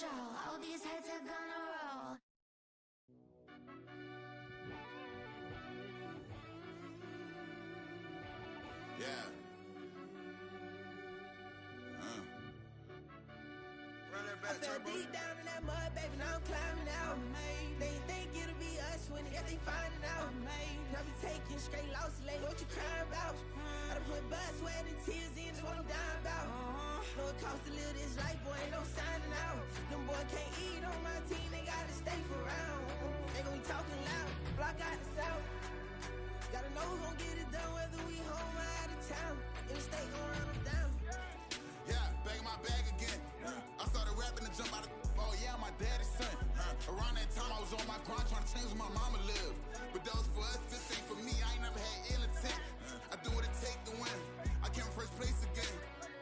All these heads are gonna roll. Yeah. I fell deep down in that mud, baby, now I'm climbing out. They think it'll be us when they finding out. I be taking straight losses, lady, what you crying about? I done put blood, sweat, and tears in, that's what I'm dying about. Know it costs to live this life, boy, ain't no signing out. Them boys can't eat on my team, they gotta stay for round. They gon' be talking loud, block out the south. Gotta know who's gon' get it done, whether we home or out of town. In the state gon' run them down. Yeah, back in my bag again. I started rapping and jump out of oh yeah, my daddy's son. Around that time I was on my grind trying to change where my mama lived. But that was for us, this ain't for me. I ain't never had ill intent. I do what it take to win. I came first place again.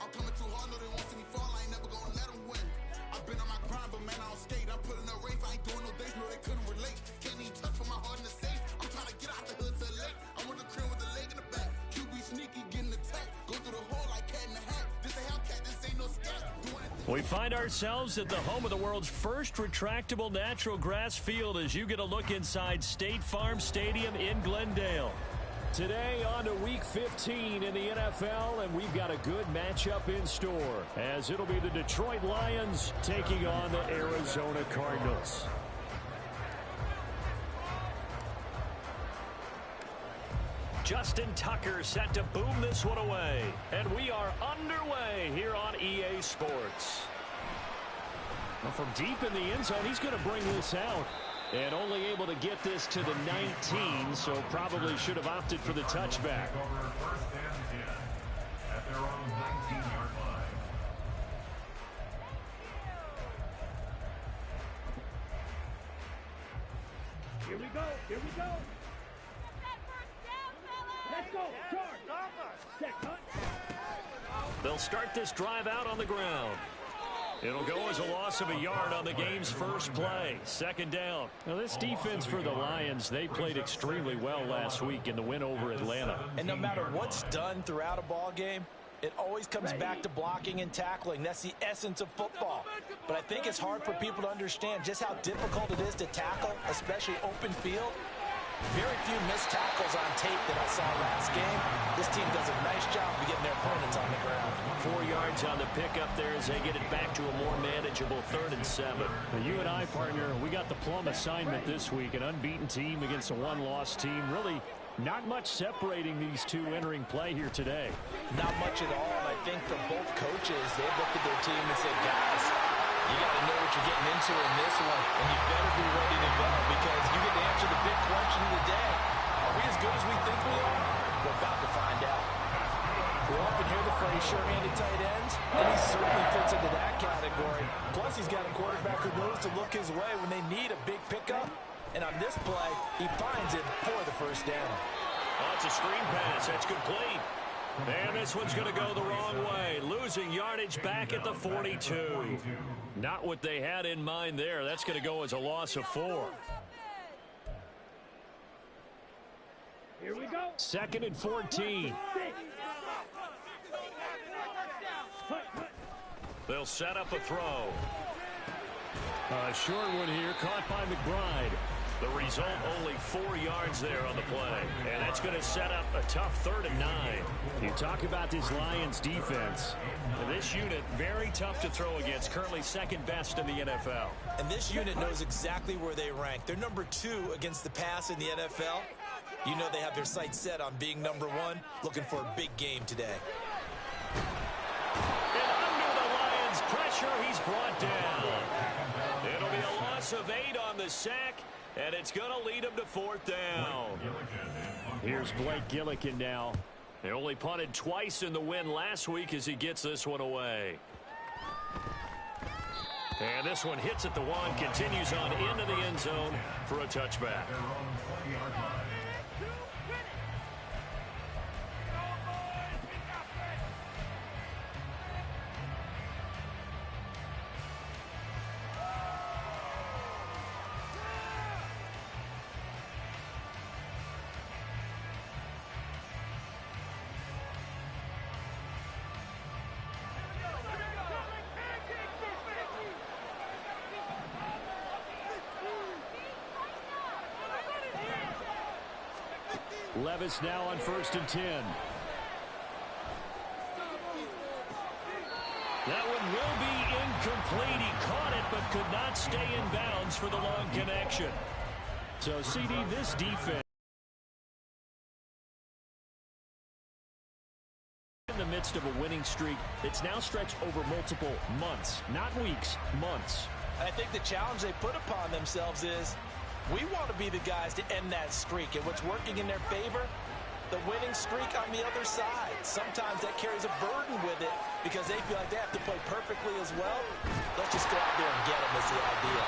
I'm coming too hard, no they won't see me fall. I ain't never gonna let them win. I've been on my grind, but man I don't skate. I'm putting up race, I ain't doing no days, no they couldn't relate. Can't even touch for my heart in the safe. I'm trying to get out the hood to the lake. I want the crib with the leg in the back. QB sneaky, getting attacked. Go through the hole like cat in the hat. This a Hellcat, this ain't no scat. We find ourselves at the home of the world's first retractable natural grass field as you get a look inside State Farm Stadium in Glendale. Today on to Week 15 in the NFL, and we've got a good matchup in store as it'll be the Detroit Lions taking on the Arizona Cardinals. Justin Tucker set to boom this one away. And we are underway here on EA Sports. Well, from deep in the end zone, he's going to bring this out. And only able to get this to the 19, so probably should have opted for the touchback. At their own 19-yard line. Here we go. Here we go. Let's go. Charge. They'll start this drive out on the ground. It'll go as a loss of a yard on the game's first play. Second down. Now, this defense for the Lions, they played extremely well last week in the win over Atlanta. And no matter what's done throughout a ball game, it always comes back to blocking and tackling. That's the essence of football. But I think it's hard for people to understand just how difficult it is to tackle, especially open field. Very few missed tackles on tape that I saw last game. This team does a nice job of getting their opponents on the ground. 4 yards on the pickup there as they get it back to a more manageable 3rd and 7. Now, you and I, partner, we got the plum assignment this week. An unbeaten team against a one-loss team. Really not much separating these two entering play here today. Not much at all. And I think for both coaches, they've looked at their team and said, guys, you got to know what you're getting into in this one, and you better be ready to go because you get to answer the big question of the day. Are we as good as we think we are? We're about to find out. We often hear the phrase sure-handed tight ends, and he certainly fits into that category. Plus, he's got a quarterback who knows to look his way when they need a big pickup. And on this play, he finds it for the first down. Oh, it's a screen pass. That's complete. And this one's going to go the wrong way. Losing yardage back at the 42. Not what they had in mind there. That's going to go as a loss of 4. Here we go. 2nd and 14. They'll set up a throw. A short one here, caught by McBride. The result, only 4 yards there on the play. And that's going to set up a tough 3rd and 9. You talk about this Lions defense. This unit, very tough to throw against. Currently 2nd best in the NFL. And this unit knows exactly where they rank. They're number 2 against the pass in the NFL. You know they have their sights set on being number 1, looking for a big game today. And under the Lions pressure. He's brought down. It'll be a loss of 8 on the sack, and it's going to lead him to 4th down. Here's Blake Gillikin now. They only punted twice in the win last week as he gets this one away. And this one hits at the 1, continues on into the end zone for a touchback. Levis now on 1st and 10. That one will be incomplete. He caught it but could not stay in bounds for the long connection. So, CD, this defense in the midst of a winning streak that's now stretched over multiple months, not weeks, months. I think the challenge they put upon themselves is we want to be the guys to end that streak, and what's working in their favor, the winning streak on the other side. Sometimes that carries a burden with it because they feel like they have to play perfectly as well. Let's just go out there and get them is the idea.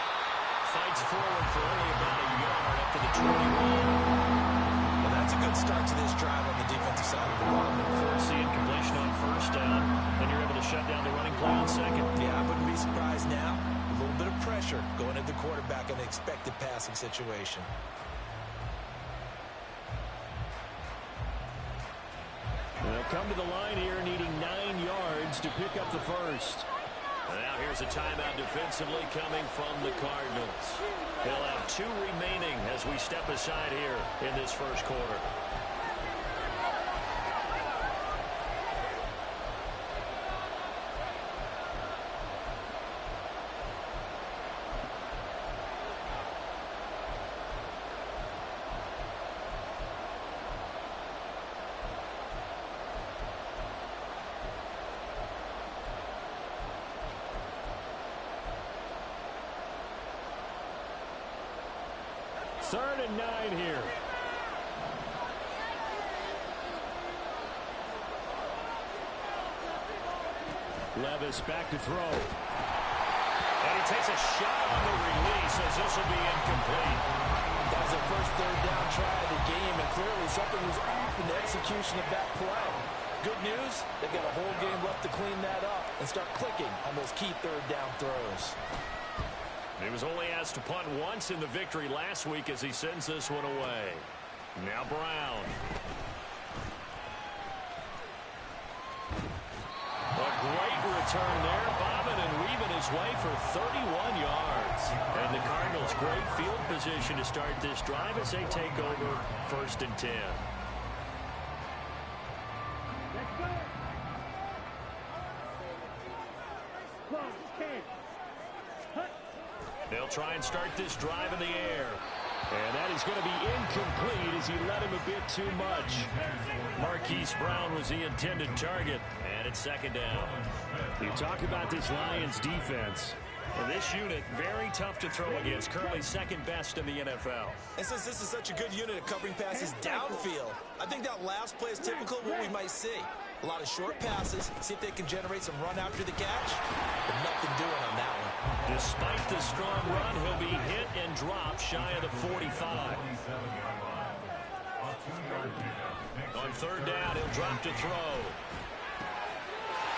Fights forward for only about a yard up to the 21. Well, that's a good start to this drive on the defensive side of the ball. Force the incompletion on 1st down, then you're able to shut down the running play on 2nd. Yeah, I wouldn't be surprised now. A little bit of pressure going at the quarterback in an expected passing situation. They'll come to the line here needing 9 yards to pick up the 1st. And now here's a timeout defensively coming from the Cardinals. They'll have 2 remaining as we step aside here in this 1st quarter. Third and 9 here. Levis back to throw. And he takes a shot on the release as this will be incomplete. That was the first 3rd down try of the game, and clearly something was off in the execution of that play. Good news, they've got a whole game left to clean that up and start clicking on those key 3rd down throws. He was only asked to punt once in the victory last week as he sends this one away. Now Brown. A great return there, bobbing and weaving his way for 31 yards. And the Cardinals' great field position to start this drive as they take over 1st and 10. Let's go. Close, 10. Hut. They'll try and start this drive in the air. And that is going to be incomplete as he let him a bit too much. Marquise Brown was the intended target, and it's 2nd down. You talk about this Lions defense. Well, this unit, very tough to throw against, currently 2nd best in the NFL. And since this is such a good unit at covering passes downfield, I think that last play is typical of what we might see. A lot of short passes, see if they can generate some run after the catch, but nothing doing on that one. Despite the strong run, he'll be hit and dropped shy of the 45. On 3rd down, he'll drop to throw.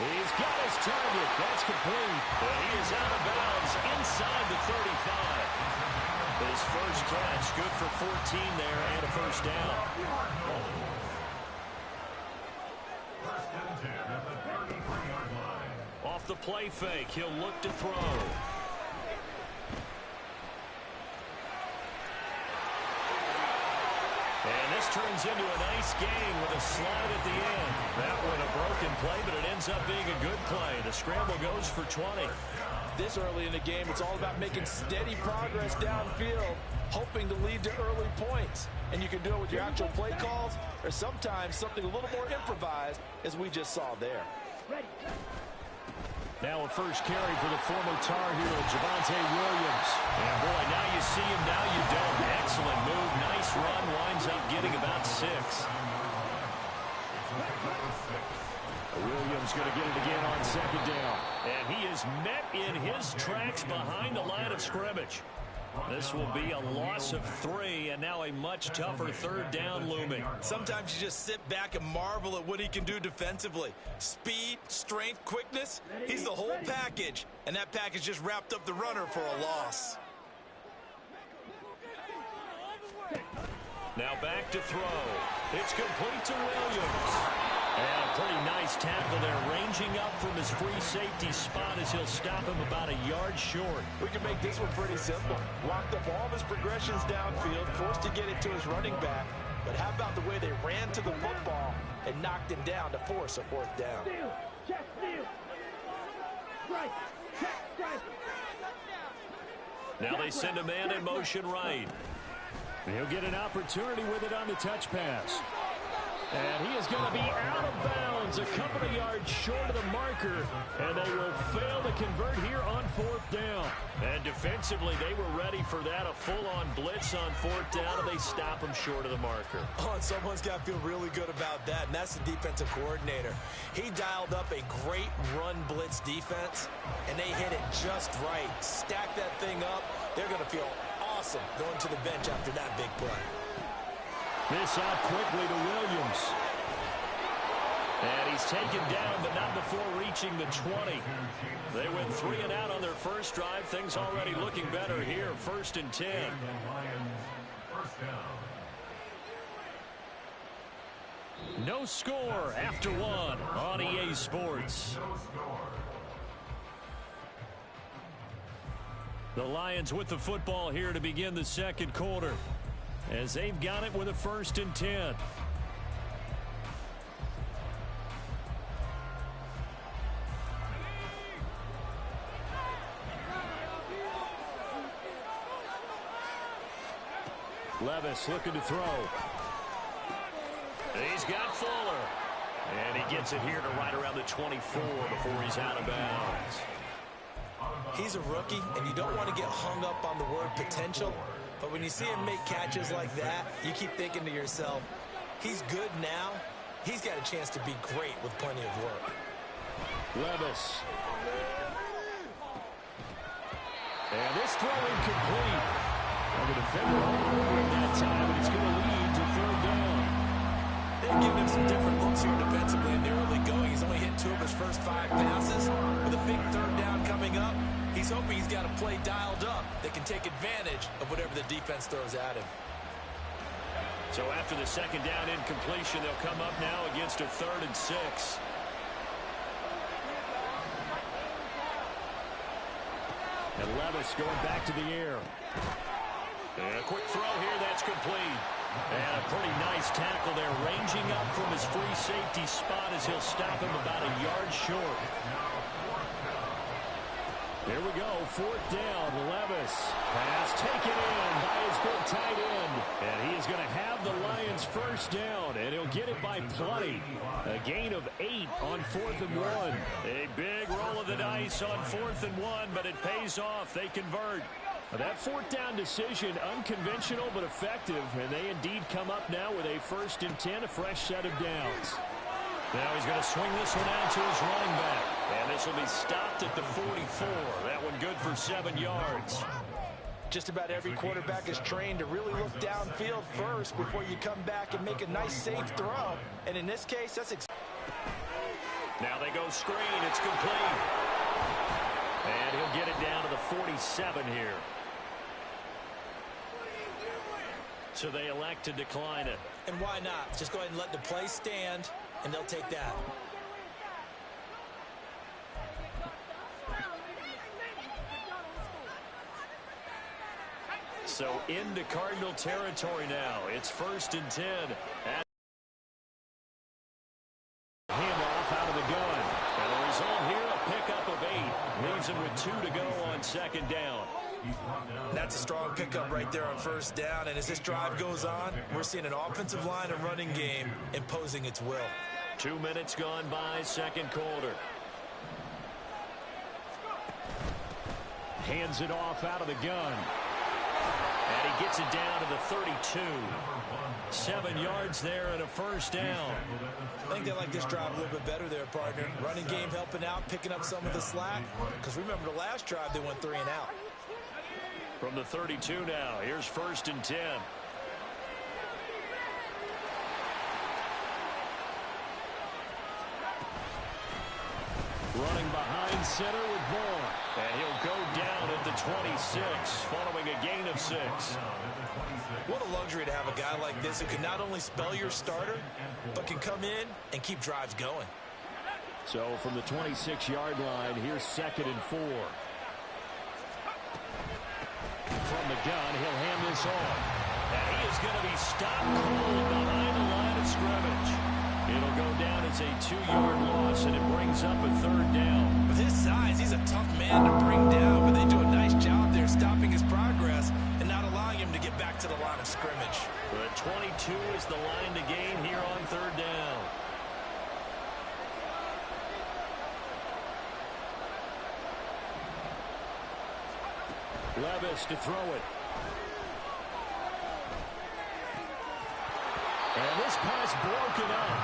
He's got his target. That's complete. But he is out of bounds inside the 35. His first catch, good for 14 there and a 1st down. Off the play fake, he'll look to throw. And this turns into a nice game with a slide at the end. That one a broken play, but it ends up being a good play. The scramble goes for 20. This early in the game, it's all about making steady progress downfield, hoping to lead to early points. And you can do it with your actual play calls, or sometimes something a little more improvised, as we just saw there. Ready. Now a first carry for the former Tar Heel, Javonte Williams. And boy, now you see him, now you don't. Excellent move, nice run, winds up getting about 6. Williams going to get it again on second down. And he is met in his tracks behind the line of scrimmage. This will be a loss of 3, and now a much tougher third down looming. Sometimes you just sit back and marvel at what he can do defensively. Speed, strength, quickness, he's the whole package. And that package just wrapped up the runner for a loss. Now back to throw. It's complete to Williams. And a pretty nice tackle there, ranging up from his free safety spot as he'll stop him about a yard short. We can make this one pretty simple. Locked up all of his progressions downfield, forced to get it to his running back. But how about the way they ran to the football and knocked him down to force a fourth down? Steal, check, steal. Strike, check, strike. Now they send a man in motion right. He'll get an opportunity with it on the touch pass. And he is going to be out of bounds a couple of yards short of the marker. And they will fail to convert here on fourth down. And defensively, they were ready for that, a full-on blitz on fourth down, and they stop him short of the marker. Oh, and someone's got to feel really good about that, and that's the defensive coordinator. He dialed up a great run blitz defense, and they hit it just right. Stack that thing up. They're going to feel awesome going to the bench after that big play. This out quickly to Williams. And he's taken down, but not before reaching the 20. They went 3 and out on their first drive. Things already looking better here. 1st and 10. No score after 1 on EA Sports. The Lions with the football here to begin the second quarter, as they've got it with a 1st and 10. Levis looking to throw. He's got Fuller. And he gets it here to right around the 24 before he's out of bounds. He's a rookie, and you don't want to get hung up on the word potential. But when you see him make catches like that, you keep thinking to yourself, he's good now. He's got a chance to be great with plenty of work. Levis. And this throw incomplete. And the defender on that time, and it's going to lead to 3rd down. They're giving him some different looks here defensively in the early going. He's only hit 2 of his first 5 passes. With a big 3rd down coming up, he's hoping he's got a play dialed up that can take advantage of whatever the defense throws at him. So after the 2nd down incompletion, they'll come up now against a 3rd and 6. And Levis going back to the air. And a quick throw here, that's complete. And a pretty nice tackle there, ranging up from his free safety spot as he'll stop him about a yard short. Here we go, 4th down, Levis. Pass taken in by his big tight end. And he is going to have the Lions 1st down, and he'll get it by plenty. A gain of 8 on 4th and 1. A big roll of the dice on 4th and 1, but it pays off. They convert. That 4th down decision, unconventional but effective, and they indeed come up now with a 1st and 10, a fresh set of downs. Now he's going to swing this one out to his running back, and this will be stopped at the 44. That one good for 7 yards. Just about every quarterback is trained to really look downfield first before you come back and make a nice, safe throw. And in this case, that's now they go screen. It's complete. And he'll get it down to the 47 here. So they elect to decline it. And why not? Just go ahead and let the play stand, and they'll take that. So into Cardinal territory now. It's 1st and 10. Handoff out of the gun. And the result here, a pickup of 8. Leaves him with 2 to go on 2nd down. That's a strong pickup right there on 1st down. And as this drive goes on, we're seeing an offensive line and running game imposing its will. 2 minutes gone by, 2nd quarter. hands it off out of the gun. And he gets it down to the 32. 7 yards there and a first down. I think they like this drive a little bit better there, partner. Running game helping out, picking up some of the slack. Because remember the last drive, they went 3 and out. From the 32 now, here's 1st and 10. Running behind center with Vaughn. And he'll go down at the 26, following a gain of 6. What a luxury to have a guy like this who can not only spell your starter, but can come in and keep drives going. So from the 26-yard line, here's 2nd and 4. From the gun, he'll hand this off. And he is going to be stopped cold behind the line of scrimmage. It'll go down as a 2-yard loss, and it brings up a 3rd down. With his size, he's a tough man to bring down, but they do a nice job there stopping his progress and not allowing him to get back to the line of scrimmage. The 22 is the line to gain here on 3rd down. Levis to throw it. And this pass broken up.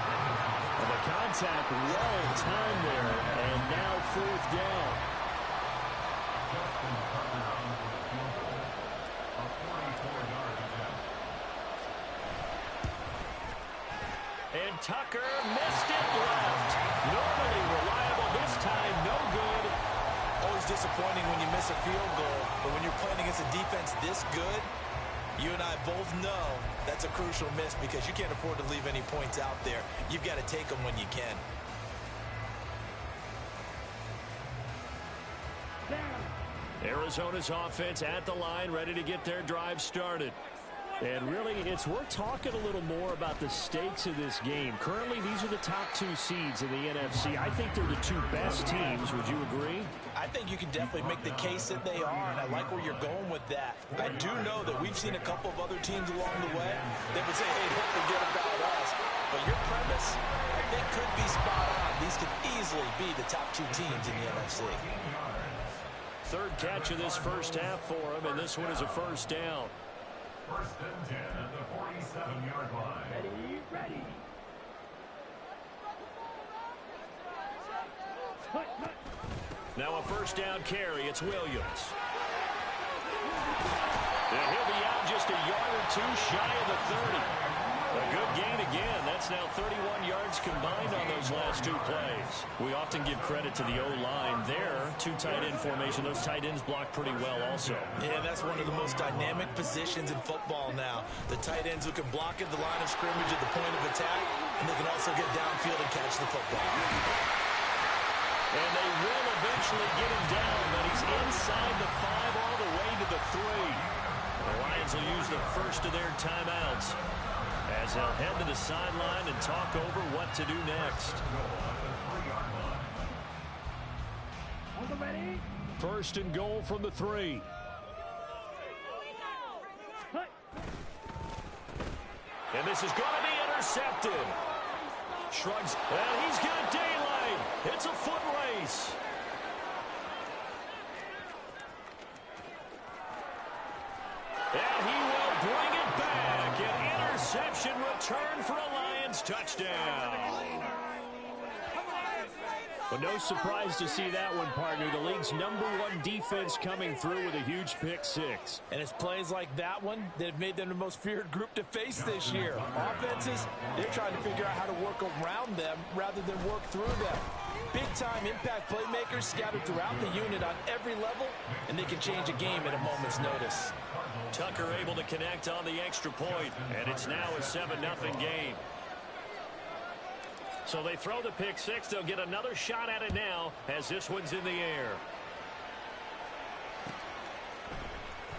And the contact well timed there. And now 4th down. And Tucker missed it left. Normally reliable, this time no good. Always disappointing when you miss a field goal, but when you're playing against a defense this good, you and I both know that's a crucial miss because you can't afford to leave any points out there. You've got to take them when you can. Arizona's offense at the line, ready to get their drive started. And really, it's worth talking a little more about the stakes of this game. Currently, these are the top 2 seeds in the NFC. I think they're the 2 best teams. Would you agree? I think you can definitely make the case that they are, and I like where you're going with that. I do know that we've seen a couple of other teams along the way that would say, hey, don't forget about us. But your premise, I think, could be spot on. These could easily be the top 2 teams in the NFC. 3rd catch of this first half for him, and this one is a first down. 1st and 10 at the 47-yard line. Ready. Now a first down carry. It's Williams. And he'll be out just a yard or 2 shy of the 30. A good gain again. That's now 31 yards combined on those last 2 plays. We often give credit to the O-line there. 2 tight end formation. Those tight ends block pretty well also. Yeah, that's one of the most dynamic positions in football now. The tight ends who can block at the line of scrimmage at the point of attack, and they can also get downfield and catch the football. And they will eventually get him down, but he's inside the 5 all the way to the 3. The Lions will use the first of their timeouts as they'll head to the sideline and talk over what to do next. Ready? 1st and goal from the 3. And this is going to be intercepted. Shrugs. Well, he's got daylight. It's a foot race. And he will bring it back. An interception return for a Lions touchdown. But no surprise to see that one, partner. The league's #1 defense coming through with a huge pick 6. And it's plays like that one that have made them the most feared group to face this year. Offenses, they're trying to figure out how to work around them rather than work through them. Big-time impact playmakers scattered throughout the unit on every level, and they can change a game at a moment's notice. Tucker able to connect on the extra point, and it's now a 7-0 game. So they throw the pick 6. They'll get another shot at it now as this one's in the air.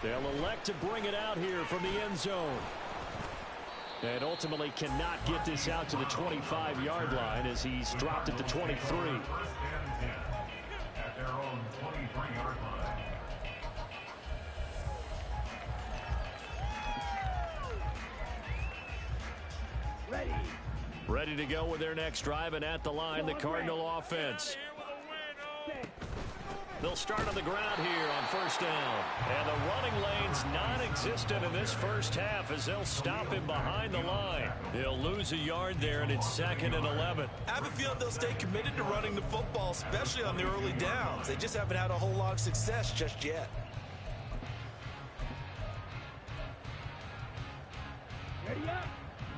They'll elect to bring it out here from the end zone. And ultimately cannot get this out to the 25-yard line as he's dropped at the 23. 1st and 10 at their own 23-yard line. Ready to go with their next drive, and at the line, the Cardinal offense. They'll start on the ground here on first down. And the running lane's non-existent in this first half as they'll stop him behind the line. He'll lose a yard there, and it's 2nd and 11. I have a feeling they'll stay committed to running the football, especially on the early downs. They just haven't had a whole lot of success just yet.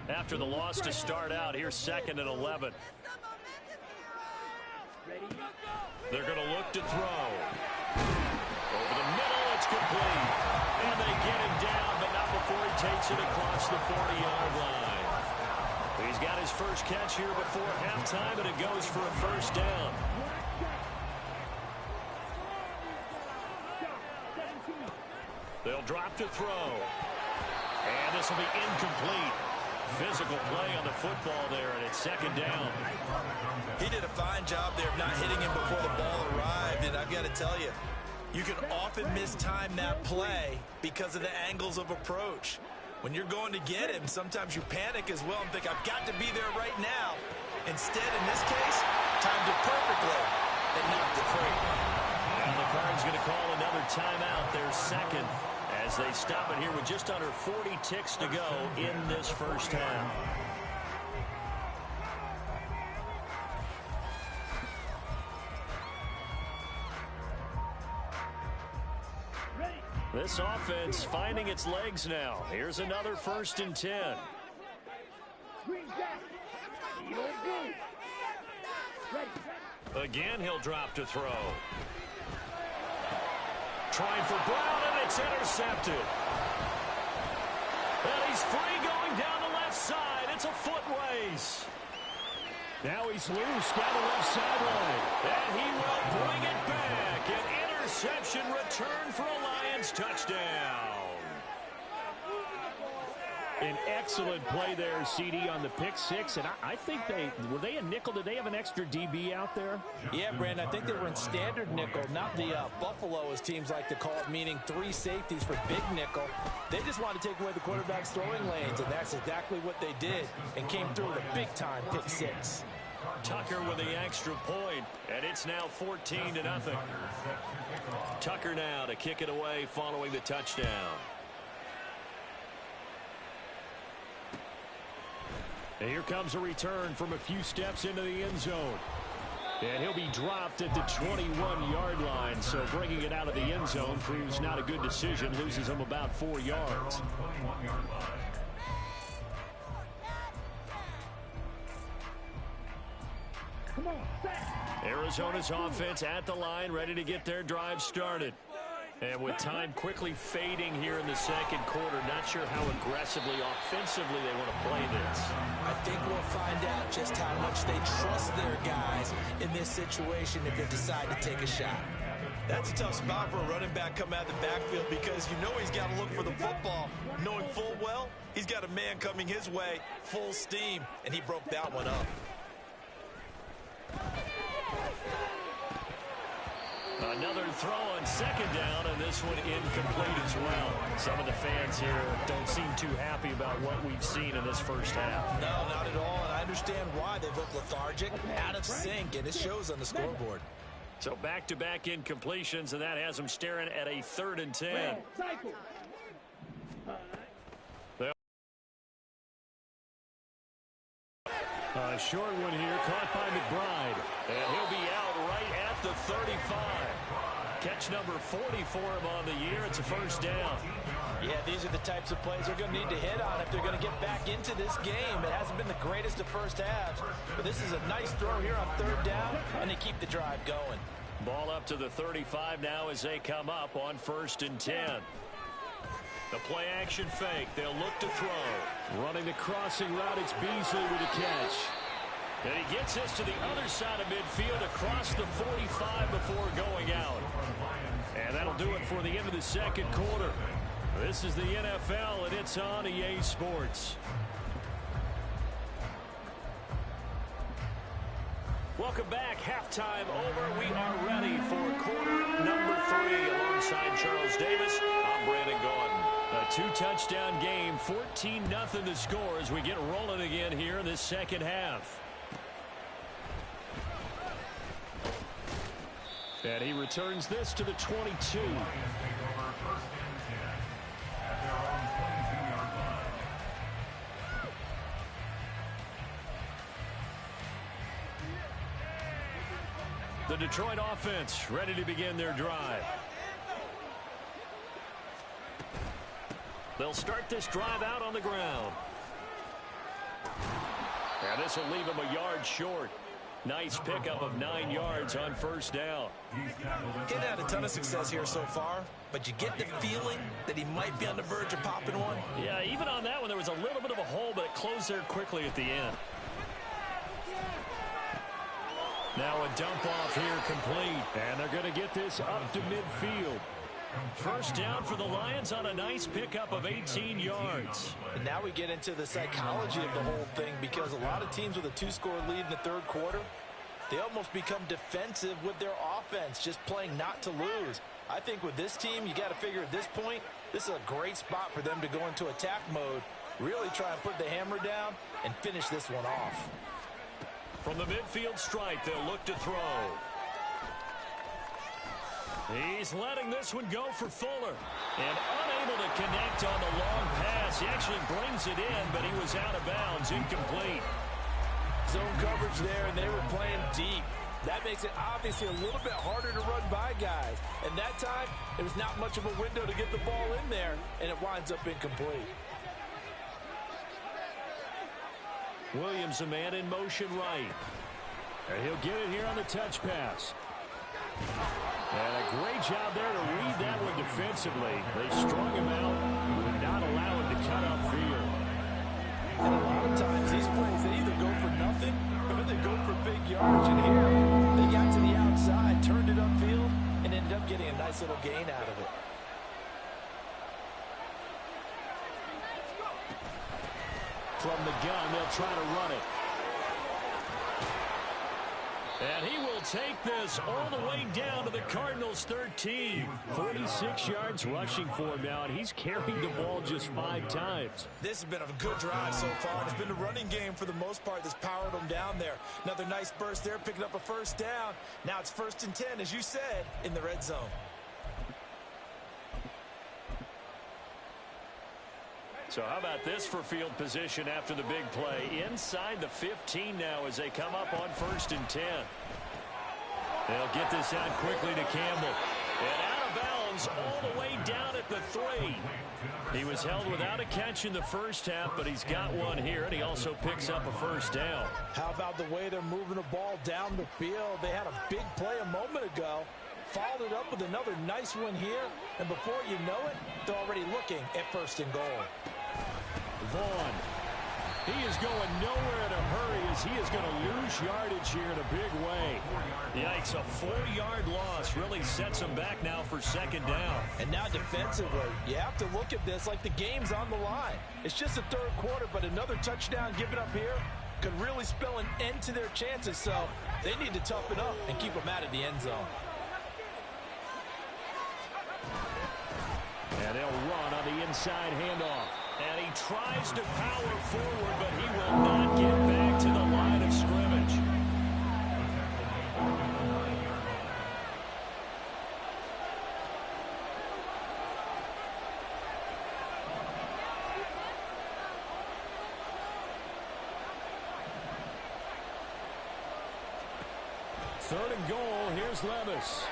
After the loss to start out, here's 2nd and 11. They're going to look to throw. Over the middle, it's complete. And they get him down, but not before he takes it across the 40-yard line. He's got his first catch here before halftime, and it goes for a first down. They'll drop to throw. And this will be incomplete. Physical play on the football there, and it's 2nd down. He did a fine job there of not hitting him before the ball arrived, and I've got to tell you, you can often mistime that play because of the angles of approach. When you're going to get him, sometimes you panic as well and think, I've got to be there right now. Instead, in this case, timed it perfectly and knocked it free. And the Cardinals going to call another timeout, their second, as they stop it here with just under 40 ticks to go in this first half. This offense finding its legs now. Here's another 1st and 10. Again, he'll drop to throw. Trying for Brown, and it's intercepted. And he's free going down the left side. It's a foot race. Now he's loose down the left sideline. And he will bring it back. An interception return for a Lions touchdown. An excellent play there, CD, on the pick six. And I think were they a nickel? Did they have an extra DB out there? Yeah, Brandon, I think they were in standard nickel, not the Buffalo, as teams like to call it, meaning 3 safeties for big nickel. They just wanted to take away the quarterback's throwing lanes, and that's exactly what they did, and came through with a big-time pick six. Tucker with the extra point, and it's now 14-0. Tucker now to kick it away following the touchdown. And here comes a return from a few steps into the end zone. And he'll be dropped at the 21-yard line, so bringing it out of the end zone proves not a good decision, loses him about 4 yards. Arizona's offense at the line, ready to get their drive started. And with time quickly fading here in the second quarter, not sure how aggressively, offensively they want to play this. I think we'll find out just how much they trust their guys in this situation if they decide to take a shot. That's a tough spot for a running back coming out of the backfield because you know he's got to look for the football, knowing full well he's got a man coming his way full steam, and he broke that one up. Another throw on second down, and this one incomplete as well. Some of the fans here don't seem too happy about what we've seen in this first half. No, not at all, and I understand why. They look lethargic, out of sync, and it shows on the scoreboard. So back-to-back incompletions, and that has them staring at a 3rd and 10. A short one here, caught by McBride. And he'll be out right at the 35. Catch number 40 for him on the year. It's a first down. Yeah, these are the types of plays they're going to need to hit on if they're going to get back into this game. It hasn't been the greatest of first halves, but this is a nice throw here on 3rd down, and they keep the drive going. Ball up to the 35 now as they come up on 1st and 10. The play action fake. They'll look to throw. Running the crossing route, it's Beasley with a catch. And he gets this to the other side of midfield across the 45 before going out. And that'll do it for the end of the second quarter. This is the NFL, and it's on EA Sports. Welcome back. Halftime over. We are ready for quarter number 3. Alongside Charles Davis, I'm Brandon Gaudin. A 2-touchdown game, 14-0 the score as we get rolling again here in this second half. And he returns this to the 22. Lions take over first and 10 at their own 22-yard line. The Detroit offense ready to begin their drive. They'll start this drive out on the ground. And this will leave him a yard short. Nice pickup of 9 yards on first down. He's had a ton of success here so far, but you get the feeling that he might be on the verge of popping one. Yeah, even on that one, there was a little bit of a hole, but it closed there quickly at the end. Now a dump off here complete, and they're going to get this up to midfield. First down for the Lions on a nice pickup of 18 yards. And now we get into the psychology of the whole thing, because a lot of teams with a 2-score lead in the third quarter, they almost become defensive with their offense, just playing not to lose. I think with this team, you got to figure at this point, this is a great spot for them to go into attack mode, really try and put the hammer down and finish this one off. From the midfield stripe, they'll look to throw. He's letting this one go for Fuller. And unable to connect on the long pass. He actually brings it in, but he was out of bounds, incomplete. Zone coverage there, and they were playing deep. That makes it obviously a little bit harder to run by guys. And that time, it was not much of a window to get the ball in there, and it winds up incomplete. Williams, a man in motion right. And he'll get it here on the touch pass. And a great job there to read that one defensively. They strung him out, not allow him to cut upfield. And a lot of times, these plays, they either go for nothing or they go for big yards. And here, they got to the outside, turned it upfield, and ended up getting a nice little gain out of it. From the gun, they'll try to run it. And he will take this all the way down to the Cardinals' 13. 46 yards rushing for him now, and he's carried the ball just 5 times. This has been a good drive so far. It's been a running game for the most part that's powered them down there. Another nice burst there, picking up a first down. Now it's 1st and 10, as you said, in the red zone. So how about this for field position after the big play? Inside the 15 now as they come up on 1st and 10. They'll get this out quickly to Campbell. And out of bounds all the way down at the 3. He was held without a catch in the first half, but he's got one here, and he also picks up a first down. How about the way they're moving the ball down the field? They had a big play a moment ago. Followed it up with another nice one here, and before you know it, they're already looking at 1st and goal. Vaughn. He is going nowhere in a hurry as he is going to lose yardage here in a big way. Yikes, a 4-yard loss really sets him back now for 2nd down. And now defensively, you have to look at this like the game's on the line. It's just the 3rd quarter, but another touchdown given up here could really spell an end to their chances, so they need to toughen up and keep them out of the end zone. And they'll run on the inside handoff. And he tries to power forward, but he will not get back to the line of scrimmage. Third and goal, here's Levis.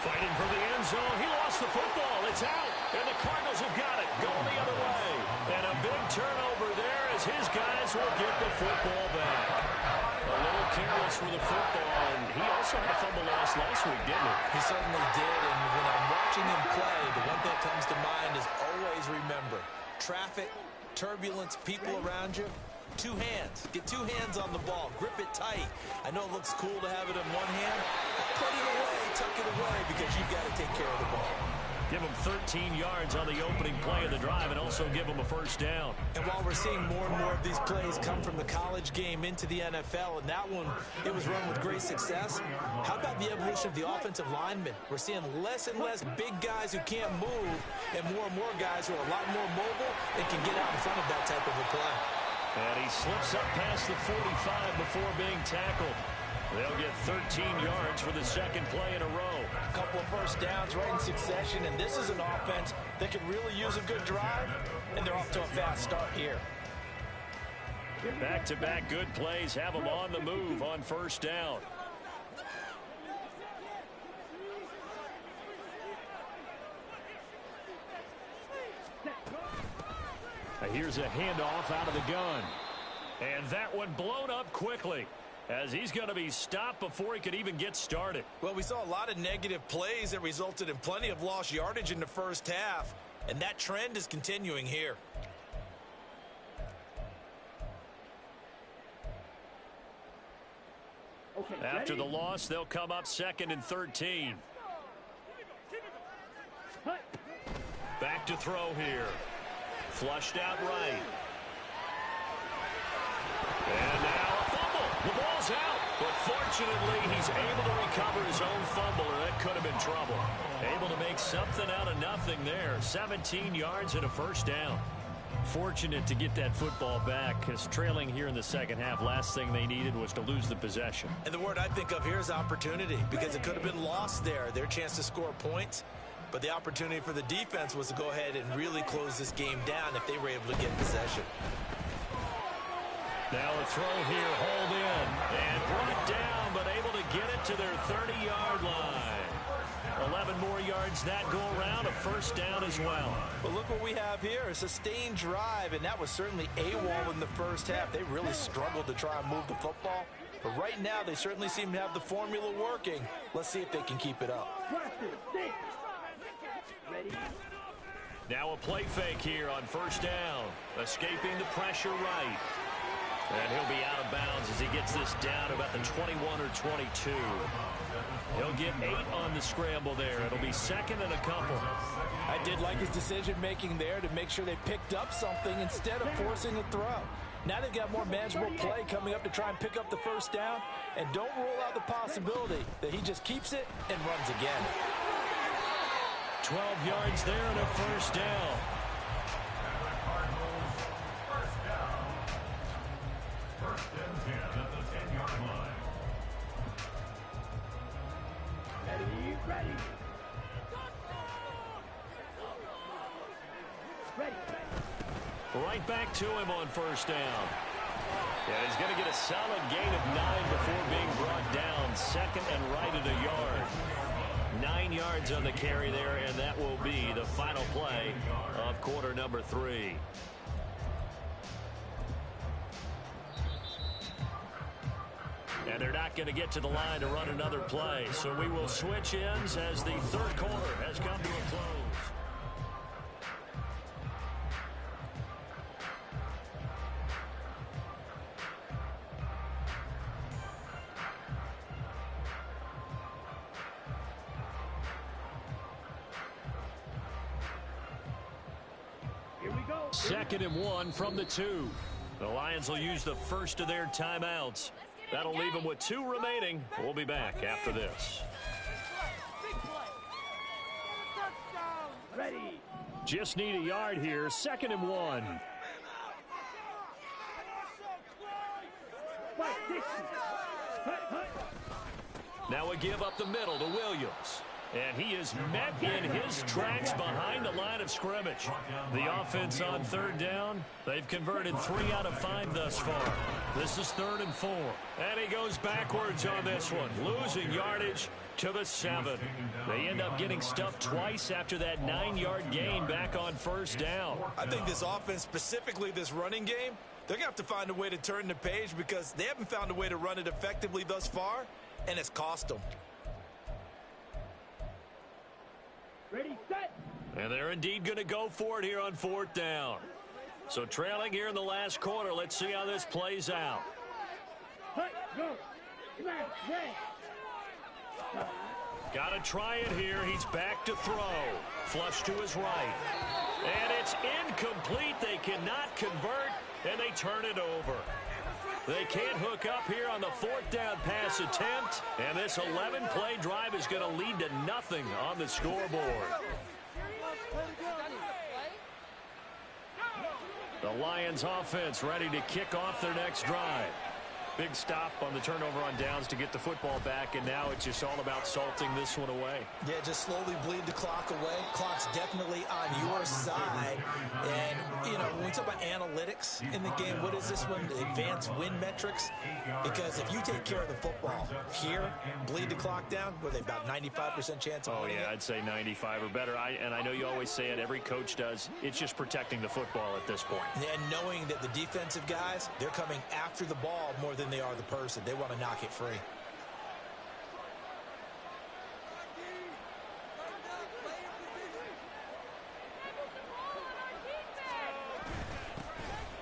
Fighting for the end zone. He lost the football. It's out. And the Cardinals have got it. Going the other way. And a big turnover there as his guys will get the football back. A little careless with the football. And he also had a fumble loss last week, didn't he? He certainly did. And when I'm watching him play, the one thing that comes to mind is always remember, traffic, turbulence, people around you. 2 hands. Get 2 hands on the ball. Grip it tight. I know it looks cool to have it in one hand. Put it away. Tuck it away because you've got to take care of the ball. Give him 13 yards on the opening play of the drive and also give him a first down. And while we're seeing more and more of these plays come from the college game into the NFL, and that one, it was run with great success, how about the evolution of the offensive linemen? We're seeing less and less big guys who can't move and more guys who are a lot more mobile and can get out in front of that type of a play. And he slips up past the 45 before being tackled. They'll get 13 yards for the second play in a row. A couple of first downs right in succession, and this is an offense that could really use a good drive, and they're off to a fast start here. Back-to-back good plays have them on the move on first down. Here's a handoff out of the gun. And that one blown up quickly, as he's going to be stopped before he could even get started. Well, we saw a lot of negative plays that resulted in plenty of lost yardage in the first half, and that trend is continuing here. Okay, after the loss, they'll come up 2nd and 13. Back to throw here. Flushed out right. And now a fumble. The ball's out. But fortunately, he's able to recover his own fumble, or that could have been trouble. Able to make something out of nothing there. 17 yards and a first down. Fortunate to get that football back, because trailing here in the second half, last thing they needed was to lose the possession. And the word I think of here is opportunity, because it could have been lost there. Their chance to score points. But the opportunity for the defense was to go ahead and really close this game down if they were able to get possession. Now a throw here, hauled in, and brought down, but able to get it to their 30-yard line. 11 more yards that go around, a first down as well. But look what we have here, a sustained drive, and that was certainly AWOL in the first half. They really struggled to try and move the football. But right now, they certainly seem to have the formula working. Let's see if they can keep it up. Now a play fake here on first down. Escaping the pressure right. And he'll be out of bounds as he gets this down about the 21 or 22. He'll get 8 on the scramble there. It'll be 2nd and a couple. I did like his decision-making there to make sure they picked up something instead of forcing a throw. Now they've got more manageable play coming up to try and pick up the first down. And don't rule out the possibility that he just keeps it and runs again. 12 yards there and a first down. And the Cardinals, first down. 1st and 10 at the 10-yard line. Ready. Right back to him on first down. Yeah, he's going to get a solid gain of 9 before being brought down. 2nd and right at a yard. 9 yards on the carry there, and that will be the final play of quarter number 3. And they're not going to get to the line to run another play, so we will switch ends as the third quarter has come to a close. Here we go. 2nd and 1 from the 2. The Lions will use the first of their timeouts. That'll leave them with 2 remaining. We'll be back after this. Ready. Just need a yard here. 2nd and 1. Now a give up the middle to Williams. And he is met in his tracks behind the line of scrimmage. The offense on 3rd down, they've converted 3 out of 5 thus far. This is 3rd and 4. And he goes backwards on this one, losing yardage to the 7. They end up getting stuffed twice after that 9-yard gain back on 1st down. I think this offense, specifically this running game, they're going to have to find a way to turn the page because they haven't found a way to run it effectively thus far, and it's cost them. Ready, set. And they're indeed going to go for it here on 4th down. So trailing here in the last quarter, let's see how this plays out. Hey, go. Smash, red. Got to try it here. He's back to throw. Flush to his right. And it's incomplete. They cannot convert, and they turn it over. They can't hook up here on the 4th down pass attempt, and this 11-play drive is going to lead to nothing on the scoreboard. The Lions offense ready to kick off their next drive. Big stop on the turnover on downs to get the football back, and now it's just all about salting this one away. Yeah, just slowly bleed the clock away. Clock's definitely on your side. And, you know, when we talk about analytics in the game, what is this one? Advanced win metrics? Because if you take care of the football here, bleed the clock down, were they about 95% chance of winning it? I'd say 95 or better. And I know you always say it, every coach does. It's just protecting the football at this point. And knowing that the defensive guys, they're coming after the ball more than they are the person. They want to knock it free.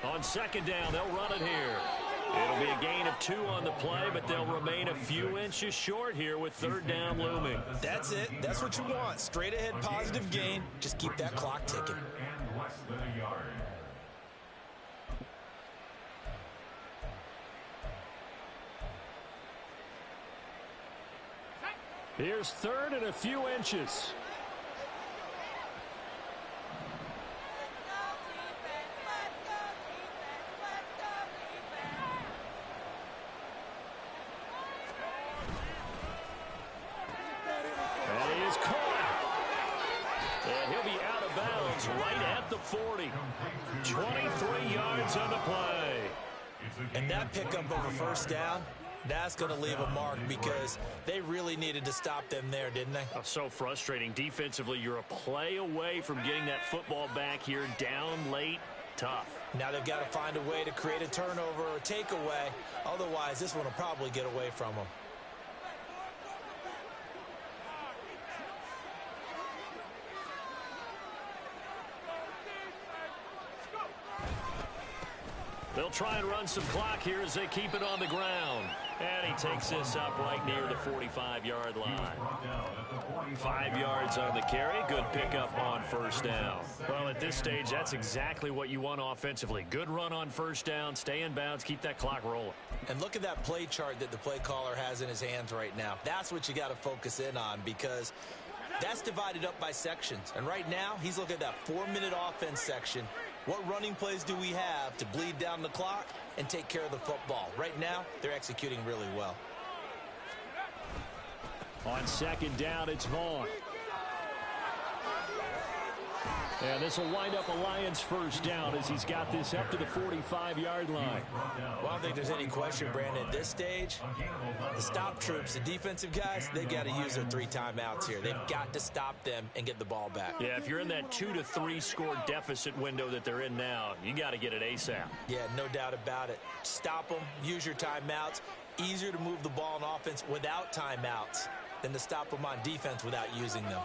On second down, they'll run it here. It'll be a gain of 2 on the play, but they'll remain a few inches short here with third down looming. That's it. That's what you want. Straight ahead positive gain. Just keep that clock ticking. And less than a yard. Here's third and a few inches. And he is caught. And he'll be out of bounds right at the 40. 23 yards on the play. And that pickup of a first down, that's going to leave a mark because they really needed to stop them there, didn't they? Oh, so frustrating. Defensively, you're a play away from getting that football back here down late. Tough. Now they've got to find a way to create a turnover or a takeaway. Otherwise, this one will probably get away from them. They'll try and run some clock here as they keep it on the ground. And he takes this up right near the 45-yard line. 5 yards on the carry. Good pickup on first down. Well, at this stage, that's exactly what you want offensively. Good run on first down. Stay in bounds. Keep that clock rolling. And look at that play chart that the play caller has in his hands right now. That's what you got to focus in on because that's divided up by sections. And right now, he's looking at that 4-minute offense section. What running plays do we have to bleed down the clock and take care of the football? Right now, they're executing really well. On second down, it's Vaughn. And this will wind up a Lions first down as he's got this up to the 45-yard line. Well, I don't think there's any question, Brandon, at this stage, the stop troops, the defensive guys, they've got to use their 3 timeouts here. They've got to stop them and get the ball back. Yeah, if you're in that 2 to 3 score deficit window that they're in now, you got to get it ASAP. Yeah, no doubt about it. Stop them, use your timeouts. Easier to move the ball on offense without timeouts than to stop them on defense without using them.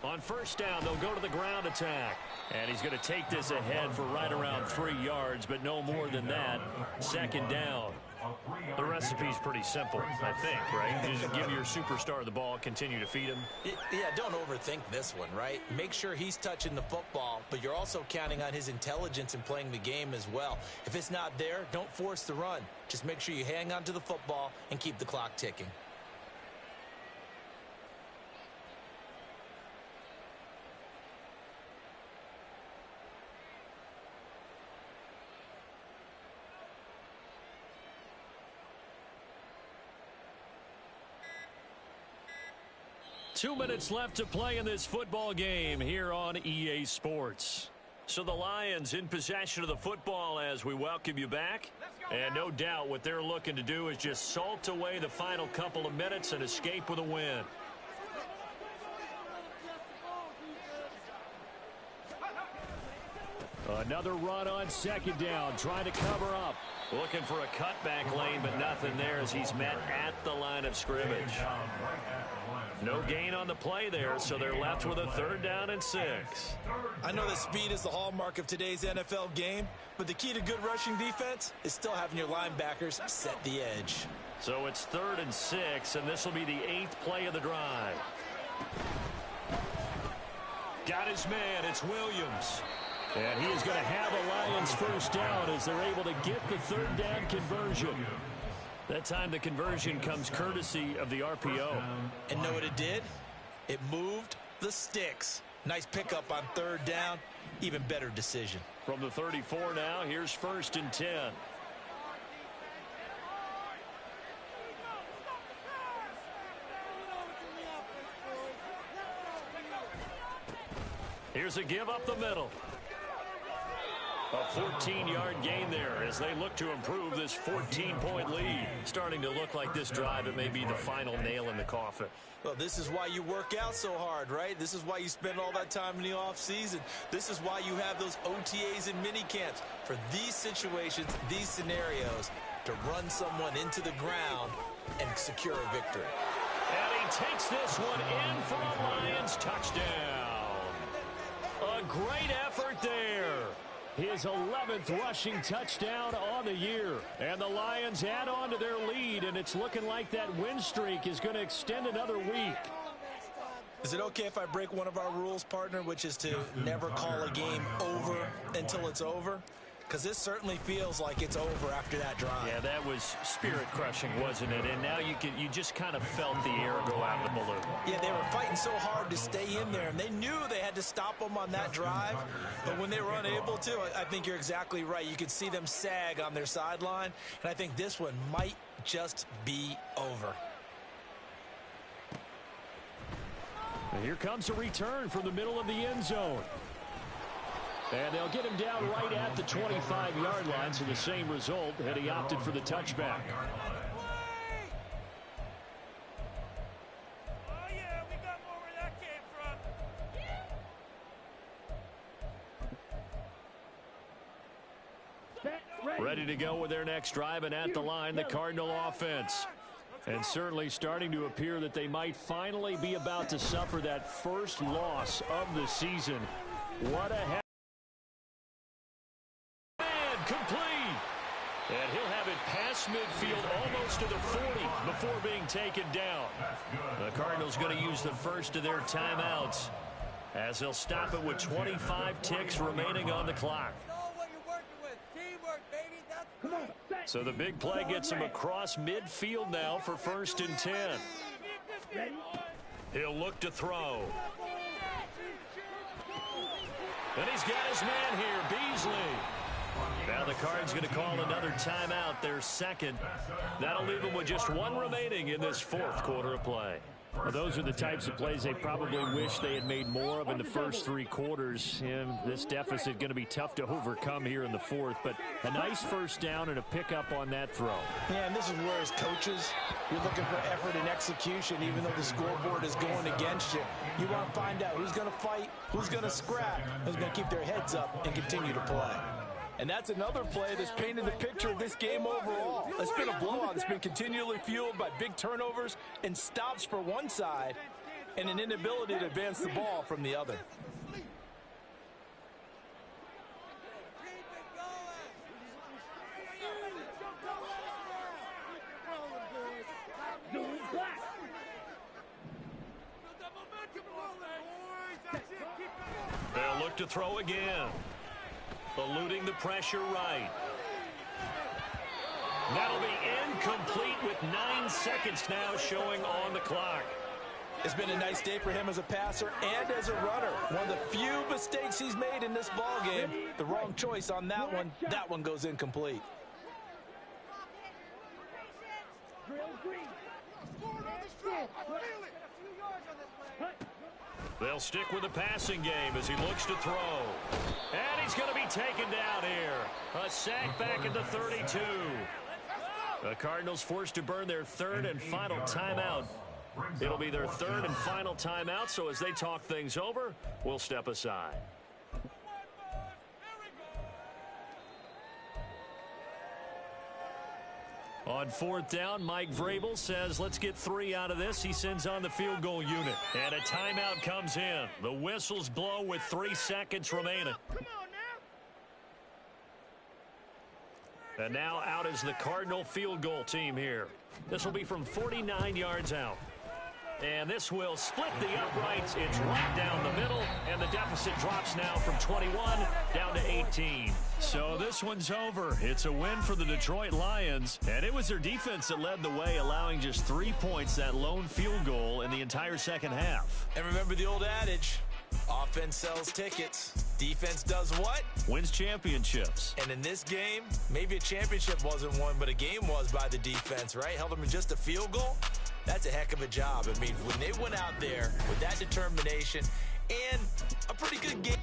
On first down, they'll go to the ground attack. And he's going to take this ahead for right around 3 yards, but no more than that. Second down. The recipe's pretty simple, I think, right? Just give your superstar the ball, continue to feed him. Yeah, don't overthink this one, right? Make sure he's touching the football, but you're also counting on his intelligence in playing the game as well. If it's not there, don't force the run. Just make sure you hang on to the football and keep the clock ticking. Two minutes left to play in this football game here on EA Sports. So the Lions in possession of the football as we welcome you back. And no doubt what they're looking to do is just salt away the final couple of minutes and escape with a win. Another run on second down, trying to cover up. Looking for a cutback lane, but nothing there as he's met at the line of scrimmage. No gain on the play there, so they're left with a 3rd down and 6. I know that speed is the hallmark of today's NFL game, but the key to good rushing defense is still having your linebackers set the edge. So it's 3rd and 6, and this will be the 8th play of the drive. Got his man, it's Williams. And he is going to have a Lions first down as they're able to get the 3rd down conversion. That time the conversion comes courtesy of the RPO. And know what it did? It moved the sticks. Nice pickup on third down. Even better decision. From the 34 now, here's 1st and 10. Here's a give up the middle. A 14-yard gain there as they look to improve this 14-point lead. Starting to look like this drive, it may be the final nail in the coffin. Well, this is why you work out so hard, right? This is why you spend all that time in the offseason. This is why you have those OTAs and mini camps. For these situations, these scenarios, to run someone into the ground and secure a victory. And he takes this one in for a Lions touchdown. A great effort there. His 11th rushing touchdown on the year. And the Lions add on to their lead, and it's looking like that win streak is going to extend another week. Is it okay if I break one of our rules, partner, which is to never call a game over until it's over? Because this certainly feels like it's over after that drive. Yeah, that was spirit-crushing, wasn't it? And now you just kind of felt the air go out of the balloon. Yeah, they were fighting so hard to stay in there, and they knew they had to stop them on that drive. But when they were unable to, I think you're exactly right. You could see them sag on their sideline, and I think this one might just be over. And here comes a return from the middle of the end zone. And they'll get him down right at the 25-yard line, so the same result, and he opted for the touchback. Oh, yeah, we got more where that came from. Ready to go with their next drive, and at the line, the Cardinal offense. And certainly starting to appear that they might finally be about to suffer that first loss of the season. What a heck. Complete. And he'll have it past midfield almost to the 40 before being taken down. The Cardinals going to use the first of their timeouts as they'll stop it with 25 ticks remaining on the clock. So the big play gets him across midfield now for 1st and 10. He'll look to throw. And he's got his man here, Beasley. Now the Cards going to call another timeout, their second. That'll leave them with just one remaining in this 4th quarter of play. Well, those are the types of plays they probably wish they had made more of in the first 3 quarters. And this deficit going to be tough to overcome here in the 4th. But a nice first down and a pickup on that throw. Yeah, and this is where as coaches, you're looking for effort and execution, even though the scoreboard is going against you. You want to find out who's going to fight, who's going to scrap, who's going to keep their heads up and continue to play. And that's another play that's painted the picture of this game overall. It's been a blowout that's been continually fueled by big turnovers and stops for one side and an inability to advance the ball from the other. They'll look to throw again. Eluding the pressure right. That'll be incomplete with 9 seconds now showing on the clock. It's been a nice day for him as a passer and as a runner. One of the few mistakes he's made in this ball game. The wrong choice on that one. That one goes incomplete. They'll stick with the passing game as he looks to throw. And he's going to be taken down here. A sack back at the 32. The Cardinals forced to burn their 3rd and final timeout. It'll be their 3rd and final timeout, so as they talk things over, we'll step aside. On 4th down, Mike Vrabel says, let's get 3 out of this. He sends on the field goal unit. And a timeout comes in. The whistles blow with 3 seconds remaining. And now out is the Cardinal field goal team here. This will be from 49 yards out. And this will split the uprights. It's right down the middle, and the deficit drops now from 21 down to 18. So this one's over. It's a win for the Detroit Lions, and it was their defense that led the way, allowing just 3 points, that lone field goal in the entire second half. And remember the old adage, offense sells tickets. Defense does what? Wins championships. And in this game, maybe a championship wasn't won, but a game was by the defense, right? Held them in just a field goal. That's a heck of a job. I mean, when they went out there with that determination and a pretty good game.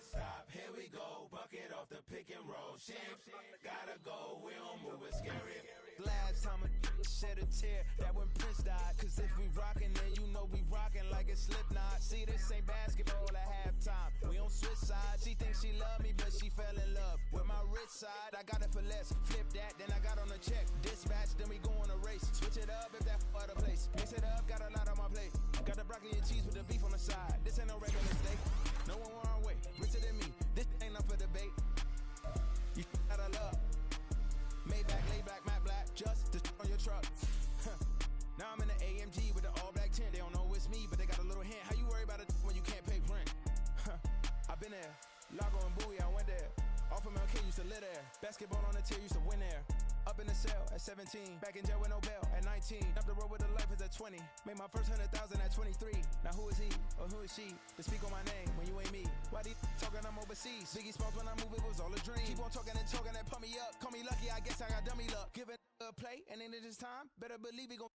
Stop, here we go, bucket off the pick and roll. Gotta go, we don't move it scary. Last time a shed a tear, that when Prince died. Cause if we rockin', then you know we rockin' like a Slipknot. See, this ain't basketball at halftime. We on switch sides. She thinks she love me, but she fell in love with my rich side. I got it for less. Flip that, then I got on a check. Dispatch, then we go on a race. Switch it up if that other place. Mix it up, got a lot on my plate. Got the broccoli and cheese with the beef on the side. This ain't no regular steak. No one wrong way. Richer than me. This ain't up for debate. You gotta love. Maybach, lay black, matte black. Just on your truck. Now I'm in the AMG with the all black tint. They don't know it's me, but they got a little hint. How you worry about it when you can't pay rent? I've been there. Lago and Bowie, I went there. Off of MLK, used to live there. Basketball on the tier, used to win there. Up in the cell at 17. Back in jail with no bail at 19. Up the road with a life is at 20. Made my first 100,000 at 23. Now who is he or who is she to speak on my name when you ain't me? Why these talking I'm overseas? Biggie Smalls when I move it was all a dream. Keep on talking and pump me up. Call me lucky, I guess I got dummy luck. Give it a play and then it is time. Better believe we gon'